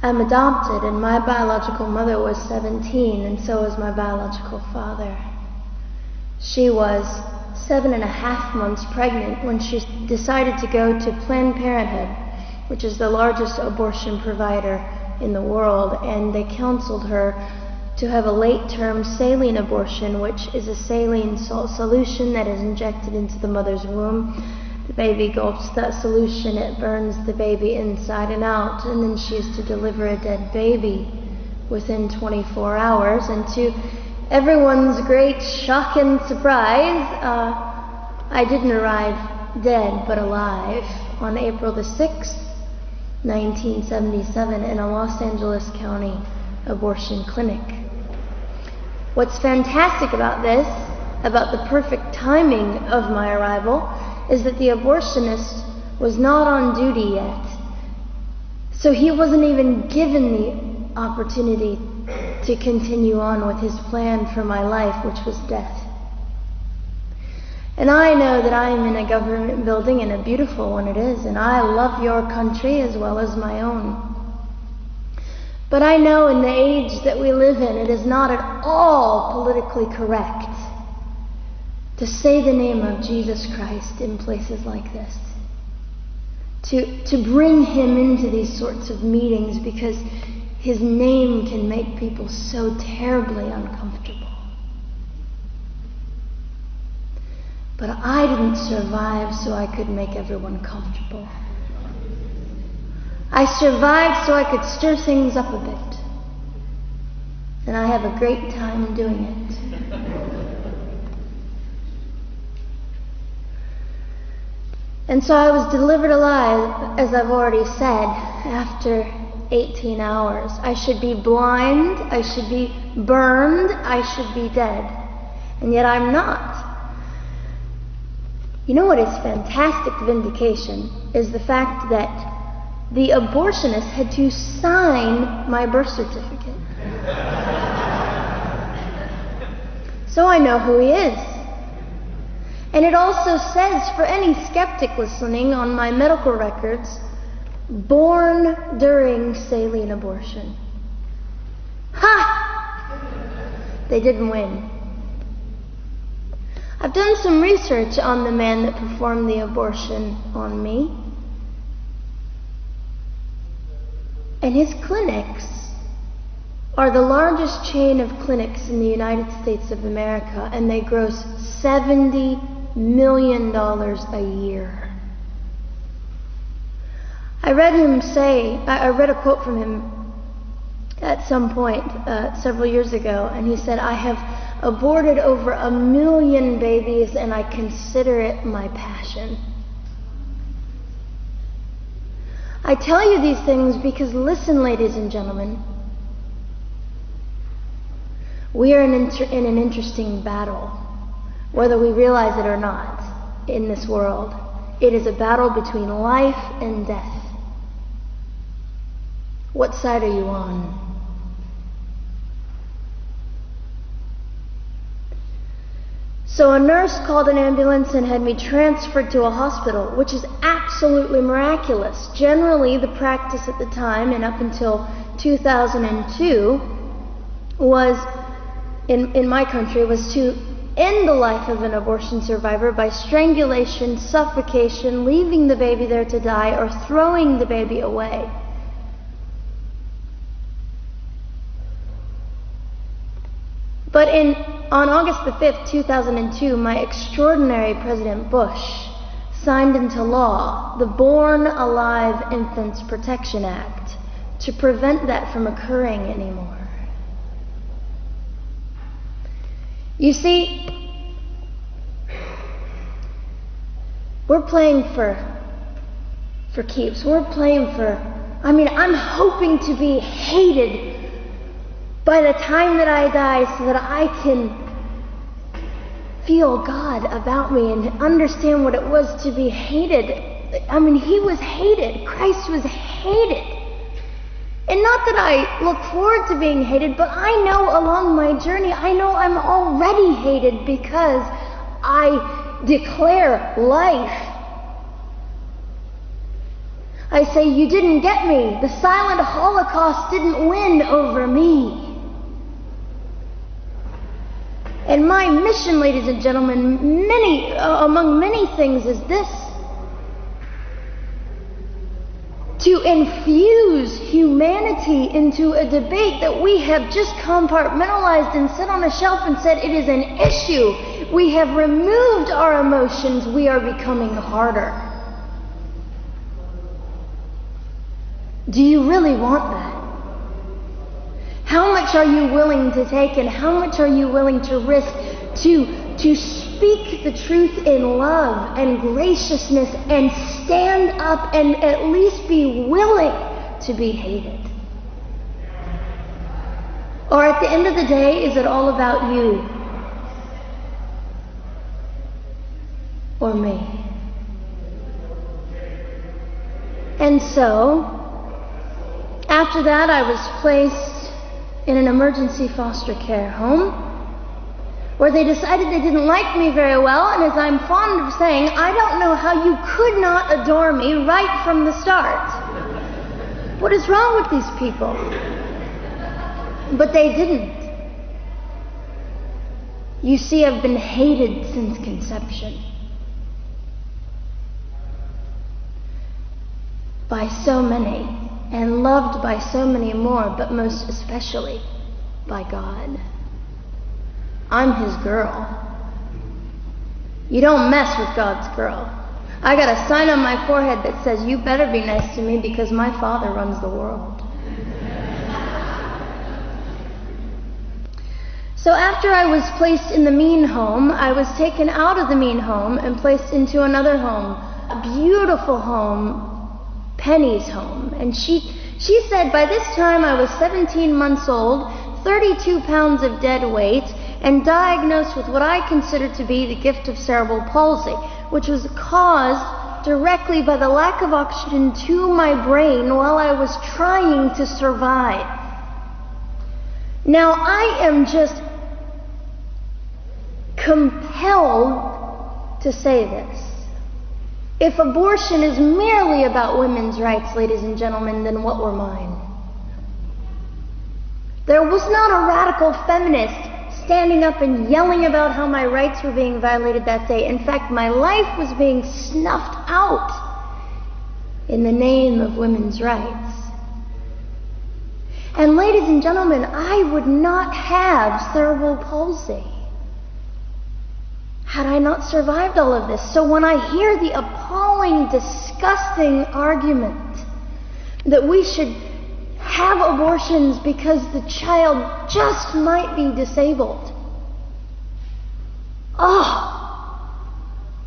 I'm adopted, and my biological mother was 17, and so was my biological father. She was 7.5 months pregnant when she decided to go to Planned Parenthood, which is the largest abortion provider in the world, and they counseled her to have a late-term saline abortion, which is a saline salt solution that is injected into the mother's womb. The baby gulps that solution, it burns the baby inside and out, and then she is to deliver a dead baby within 24 hours. And to everyone's great shock and surprise, I didn't arrive dead but alive on April the 6th, 1977 in a Los Angeles County abortion clinic. What's fantastic about this, about the perfect timing of my arrival, is that the abortionist was not on duty yet. So he wasn't even given the opportunity to continue on with his plan for my life, which was death. And I know that I am in a government building, and a beautiful one it is, and I love your country as well as my own. But I know in the age that we live in, it is not at all politically correct to say the name of Jesus Christ in places like this. To bring him into these sorts of meetings, because his name can make people so terribly uncomfortable. But I didn't survive so I could make everyone comfortable. I survived so I could stir things up a bit. And I have a great time doing it. And so I was delivered alive, as I've already said, after 18 hours. I should be blind, I should be burned, I should be dead. And yet I'm not. You know what is fantastic vindication is the fact that the abortionist had to sign my birth certificate. So I know who he is. And it also says, for any skeptic listening, on my medical records, born during saline abortion. Ha! They didn't win. I've done some research on the man that performed the abortion on me. And his clinics are the largest chain of clinics in the United States of America, and they gross $70 million a year. I read a quote from him at some point several years ago, and he said, "I have aborted over 1 million babies, and I consider it my passion." I tell you these things because, listen, ladies and gentlemen, we are in an interesting battle, whether we realize it or not, in this world. It is a battle between life and death. What side are you on? So a nurse called an ambulance and had me transferred to a hospital, which is absolutely miraculous. Generally, the practice at the time, and up until 2002, was, in my country, was to end the life of an abortion survivor by strangulation, suffocation, leaving the baby there to die, or throwing the baby away. But on August the 5th, 2002, my extraordinary President Bush signed into law the Born Alive Infants Protection Act to prevent that from occurring anymore. You see, we're playing for keeps. We're playing I'm hoping to be hated by the time that I die so that I can feel God about me and understand what it was to be hated. He was hated. Christ was hated. And not that I look forward to being hated, but I know along my journey, I know I'm already hated because I declare life. I say, you didn't get me. The silent Holocaust didn't win over me. And my mission, ladies and gentlemen, among many things, is this: to infuse humanity into a debate that we have just compartmentalized and set on a shelf and said it is an issue. We have removed our emotions. We are becoming harder. Do you really want that? How much are you willing to take, and how much are you willing to risk to speak the truth in love and graciousness and stand up and at least be willing to be hated? Or at the end of the day, is it all about you or me? And so, after that, I was placed in an emergency foster care home, where they decided they didn't like me very well, and as I'm fond of saying, I don't know how you could not adore me right from the start. What is wrong with these people? But they didn't. You see, I've been hated since conception by so many, and loved by so many more, but most especially by God. I'm his girl. You don't mess with God's girl. I got a sign on my forehead that says, you better be nice to me because my Father runs the world. So after I was placed in the mean home, I was taken out of the mean home and placed into another home, a beautiful home, Penny's home. And she said by this time I was 17 months old, 32 pounds of dead weight, and diagnosed with what I consider to be the gift of cerebral palsy, which was caused directly by the lack of oxygen to my brain while I was trying to survive. Now, I am just compelled to say this. If abortion is merely about women's rights, ladies and gentlemen, then what were mine? There was not a radical feminist standing up and yelling about how my rights were being violated that day. In fact, my life was being snuffed out in the name of women's rights. And ladies and gentlemen, I would not have cerebral palsy had I not survived all of this. So when I hear the appalling, disgusting argument that we should have abortions because the child just might be disabled,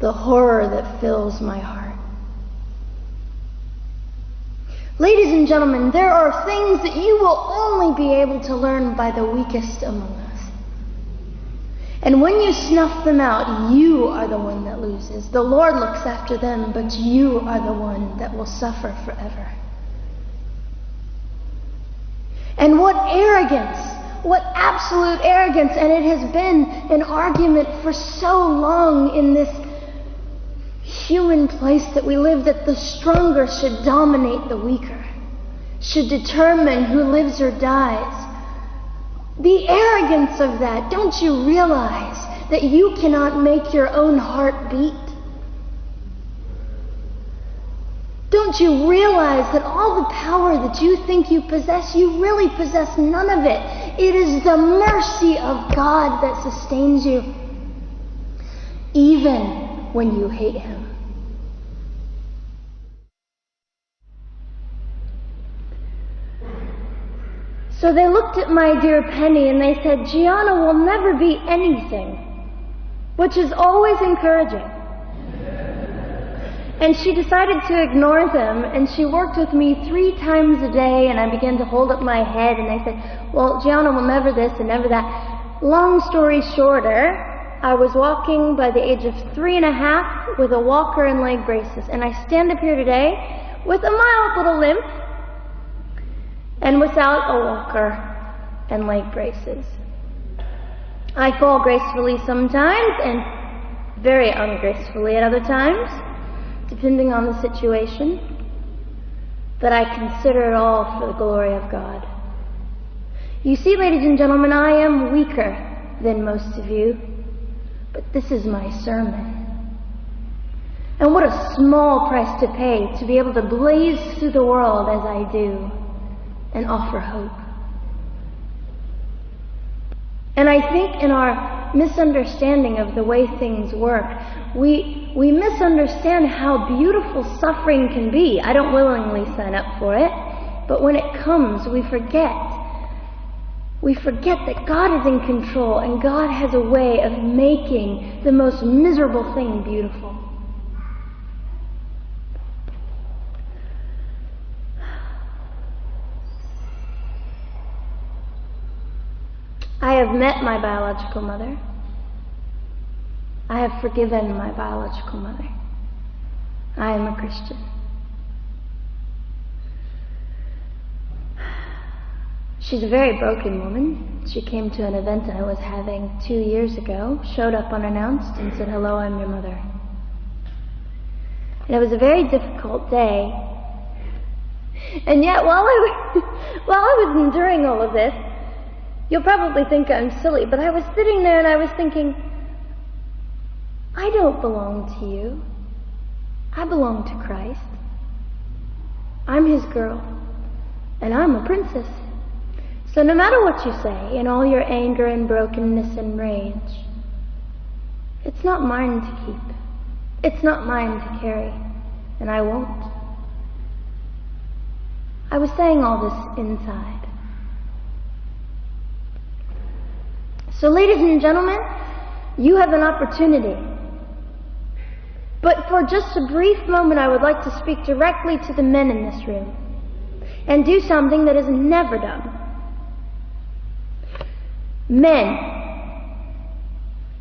the horror that fills my heart. Ladies and gentlemen, there are things that you will only be able to learn by the weakest among us. And when you snuff them out, you are the one that loses. The Lord looks after them, but you are the one that will suffer forever. And what arrogance, what absolute arrogance, and it has been an argument for so long in this human place that we live, that the stronger should dominate the weaker, should determine who lives or dies. The arrogance of that. Don't you realize that you cannot make your own heart beat? Don't you realize that all the power that you think you possess, you really possess none of it? It is the mercy of God that sustains you, even when you hate him. So they looked at my dear Penny and they said, Gianna will never be anything, which is always encouraging. And she decided to ignore them, and she worked with me 3 times a day, and I began to hold up my head, and they said, well, Gianna will never this and never that. Long story shorter, I was walking by the age of 3.5 with a walker and leg braces, and I stand up here today with a mild little limp, and without a walker and leg braces. I fall gracefully sometimes and very ungracefully at other times, depending on the situation. that I consider it all for the glory of God. You see, ladies and gentlemen, I am weaker than most of you, but this is my sermon. And what a small price to pay to be able to blaze through the world as I do and offer hope. And I think in our misunderstanding of the way things work, we misunderstand how beautiful suffering can be. I don't willingly sign up for it, but when it comes, we forget. We forget that God is in control and God has a way of making the most miserable thing beautiful. I have met my biological mother. I have forgiven my biological mother. I am a Christian. She's a very broken woman. She came to an event I was having 2 years ago, showed up unannounced, and said, "Hello, I'm your mother." And it was a very difficult day. And yet, while I was enduring all of this, you'll probably think I'm silly, but I was sitting there and I was thinking, I don't belong to you. I belong to Christ. I'm his girl, and I'm a princess. So no matter what you say, in all your anger and brokenness and rage, it's not mine to keep. It's not mine to carry, and I won't. I was saying all this inside. So ladies and gentlemen, you have an opportunity. But for just a brief moment, I would like to speak directly to the men in this room and do something that is never done. Men,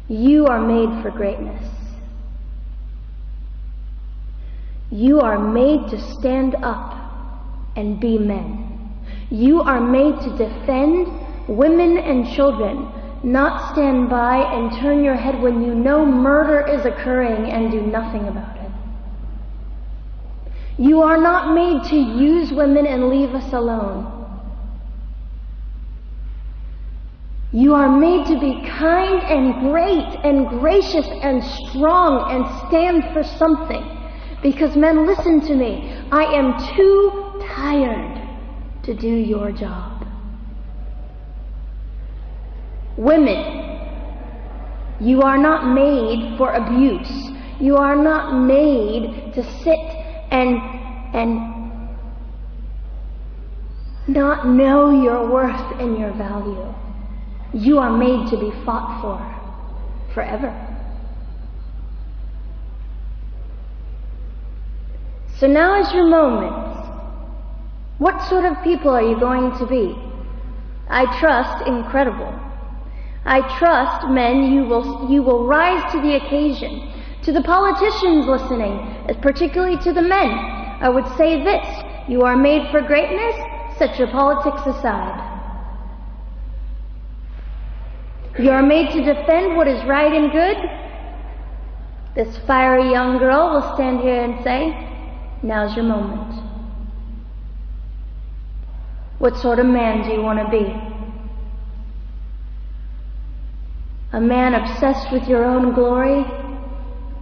you are made for greatness. You are made to stand up and be men. You are made to defend women and children, not stand by and turn your head when you know murder is occurring and do nothing about it. You are not made to use women and leave us alone. You are made to be kind and great and gracious and strong and stand for something. Because men, listen to me. I am too tired to do your job. Women, you are not made for abuse. You are not made to sit and not know your worth and your value. You are made to be fought for forever. So now is your moment. What sort of people are you going to be? I trust incredible. I trust, men, you will rise to the occasion. To the politicians listening, particularly to the men, I would say this: you are made for greatness. Set your politics aside. You are made to defend what is right and good. This fiery young girl will stand here and say, now's your moment. What sort of man do you want to be? A man obsessed with your own glory,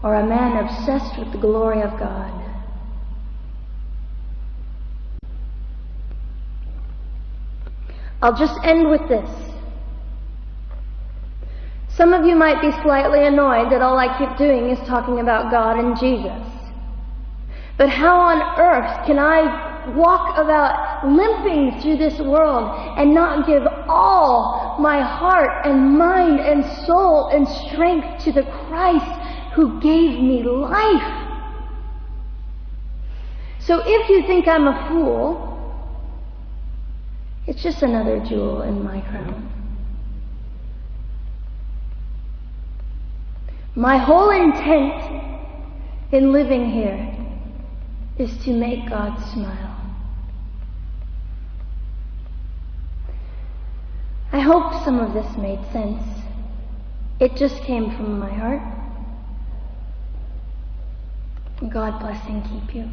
or a man obsessed with the glory of God? I'll just end with this. Some of you might be slightly annoyed that all I keep doing is talking about God and Jesus. But how on earth can I walk about limping through this world and not give all my heart and mind and soul and strength to the Christ who gave me life? So if you think I'm a fool, it's just another jewel in my crown. My whole intent in living here is to make God smile. I hope some of this made sense. It just came from my heart. God bless and keep you.